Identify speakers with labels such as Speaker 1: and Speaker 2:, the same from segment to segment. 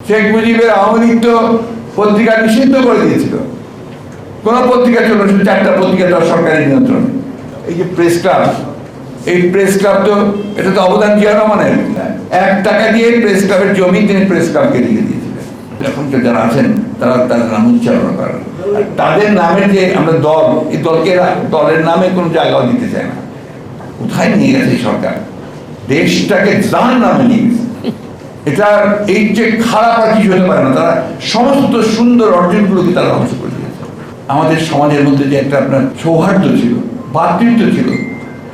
Speaker 1: শেখ মুজিবের আওয়ামী লীগ তো পত্রিকা নিষিদ্ধ করে দিয়েছিল, কোনো পত্রিকা চলবে, 4টা পত্রিকা তার সরকারি নিয়ন্ত্রণে। এই যে প্রেস ক্লাব, এই প্রেস ক্লাব তো এটা তো অবদান জিয়া রহমানের। 1 টাকা দিয়ে প্রেস ক্লাবের জমি তিনি প্রেস ক্লাবকে দিয়ে দিয়েছিলেন। এখনকার যারা আছেন তারা তাদের নাম উচ্চারণ করেন, তাদের নামে যে আমরা দল, এই দলকে দলের নামে কোনো জায়গাও দিতে চায় না। কোথায় নিয়ে গেছে সরকার? দেশটাকে যার নামে নিয়ে গেছে। এটা এই যে খারাপ আর কিছু হতে পারে না। তারা সমস্ত সুন্দর অর্জনগুলোকে তারা ধ্বংস করে দিয়েছে। আমাদের সমাজের মধ্যে যে একটা আপনার সৌহার্দ্য ছিল, ভ্রাতৃত্ব ছিল,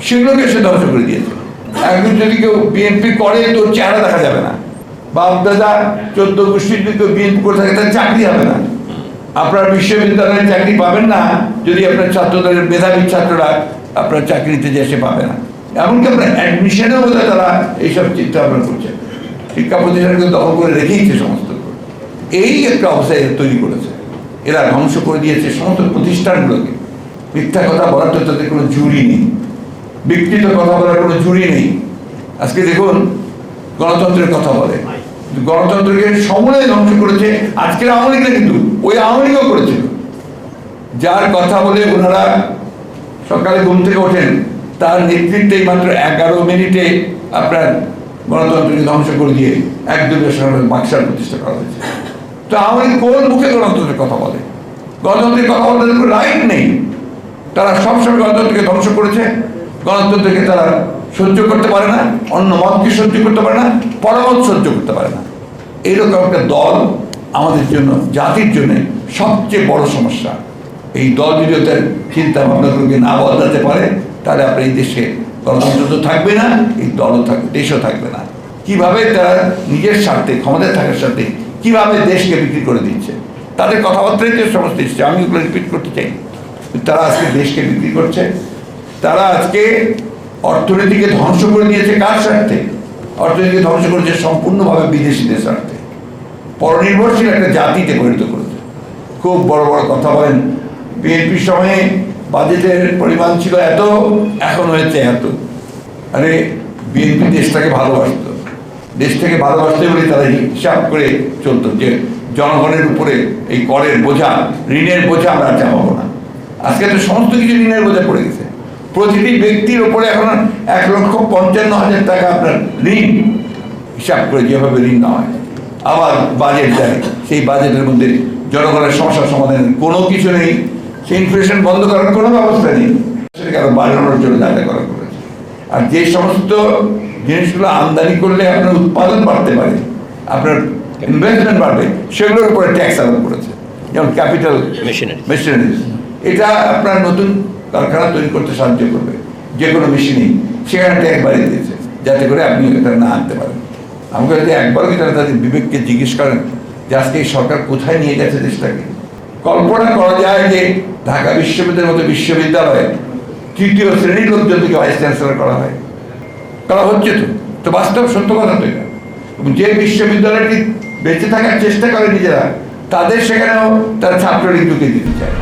Speaker 1: সেগুলোকে সে ধ্বংস করে দিয়েছে। একজন যদি কেউ বিএনপি করে তোর চেহারা দেখা যাবে না, বাপ দাদা 14 গোষ্ঠীর যদি কেউ বিএনপি করে থাকে তার চাকরি হবে না। আপনার বিশ্ববিদ্যালয়ে চাকরি পাবেন না যদি আপনার ছাত্রদের মেধাবী ছাত্ররা আপনার চাকরিতে যে সে পাবে না। এমনকি আপনার অ্যাডমিশনেও বোধহয় তারা এইসব চিন্তা ভাবনা করছে। শিক্ষা প্রতিষ্ঠানকে দখল করে রেখেইছে সমস্ত। এই একটা অবস্থায় তৈরি করেছে। এরা ধ্বংস করে দিয়েছে সমস্ত প্রতিষ্ঠানগুলোকে। মিথ্যা কথা বলার তো তাদের কোনো জুড়ি নেই, বিকৃত কথা বলার কোনো জুড়ি নেই। আজকে দেখুন গণতন্ত্রের কথা বলে, গণতন্ত্রকে সমূলে ধ্বংস করেছে আজকের আওয়ামী লীগরা, কিন্তু ওই আওয়ামী লীগও করেছিল। যার কথা বলে ওনারা সকালে ঘুম থেকে ওঠেন, তার নেতৃত্বে মাত্র 11 মিনিটে আপনার গণতন্ত্রকে ধ্বংস করে দিয়ে 1-2 সালে বাক্সার প্রতিষ্ঠা করা হয়েছে। তো আওয়ামী লীগ কোন মুখে গণতন্ত্রের কথা বলে? গণতন্ত্রের কথা বলার কোনো রাইট নেই। তারা সবসময় গণতন্ত্রকে ধ্বংস করেছে। গণতন্ত্রকে তারা সহ্য করতে পারে না, অন্য মতকে সহ্য করতে পারে না, পরামত সহ্য করতে পারে না। এইরকম একটা দল আমাদের জন্য, জাতির জন্য সবচেয়ে বড় সমস্যা। এই দল যদি তার চিন্তা ভাবনাগুলোকে না বদলাতে পারে, তাহলে আপনার এই দেশে গণতন্ত্র তো থাকবে না, এই দলও থাকবে, দেশও থাকবে না। কিভাবে তারা নিজের স্বার্থে, ক্ষমতায় থাকার স্বার্থে কিভাবে দেশকে বিক্রি করে দিচ্ছে, তাদের কথাবার্তাই যে সমস্ত এসছে, আমি ওগুলো রিপিট করতে চাই। তারা আজকে দেশকে বিক্রি করছে, তারা আজকে অর্থনীতিকে ধ্বংস করে দিয়েছে। কার স্বার্থে? অর্থনীতিকে ধ্বংস করেছে সম্পূর্ণভাবে বিদেশিদের স্বার্থে। পরনির্ভরশীল একটা জাতিতে পরিণত করেছে। খুব বড় বড় কথা বলেন, বিএনপির সময়ে বাজেটের পরিমাণ ছিল এত, এখন হয়েছে এত। আরে বিএনপি দেশটাকে ভালোবাসত, দেশটাকে ভালোবাসতে বলে তারা হিসাব করে চলতো যে জনগণের উপরে এই করের বোঝা, ঋণের বোঝা আমরা চাপাবো না। আজকে তো সমস্ত কিছু ঋণের বোঝা পড়ে গেছে। প্রতিটি ব্যক্তির উপরে এখন 1,55,000 টাকা আপনার ঋণ, হিসাব করে যেভাবে ঋণ নেওয়া হয়। আবার বাজেট দেয়, সেই বাজেটের মধ্যে জনগণের সমস্যার সমাধানের কোনো কিছু নেই। সেই ইনফ্লেশন বন্ধ করার কোনো ব্যবস্থা নেই, সেটাকে আরো বাড়ানোর জন্য জায়গা করা করেছে। আর যে সমস্ত জিনিসগুলো আমদানি করলে আপনার উৎপাদন বাড়তে পারে, আপনার ইনভেস্টমেন্ট বাড়বে, সেগুলোর উপরে ট্যাক্স আরোপ করেছে। যেমন ক্যাপিটাল মেশিনারিজ, এটা আপনার নতুন কারখানা তৈরি করতে সাহায্য করবে, যে কোনো মেশিনেই সেখানে ট্যাক্স বাড়িয়ে দিয়েছে, যাতে করে আপনি এটা না আনতে পারেন। আমাকে যদি একবারও কি তারা তাদের বিবেককে জিজ্ঞেস করেন যে আজকে এই সরকার কোথায় নিয়ে গেছে দেশটাকে? কল্পনা করা যায় যে ঢাকা বিশ্ববিদ্যালয়ের মতো বিশ্ববিদ্যালয়ে 3য় শ্রেণীর লোকজনকে ভাইস চ্যান্সেলর করা হয়, করা হচ্ছে। তো বাস্তব সত্য কথা তো এটা। যে বিশ্ববিদ্যালয়টি বেঁচে থাকার চেষ্টা করে নিজেরা, তাদের সেখানেও তারা ছাত্রলীগ ঢুকে দিতে চায়।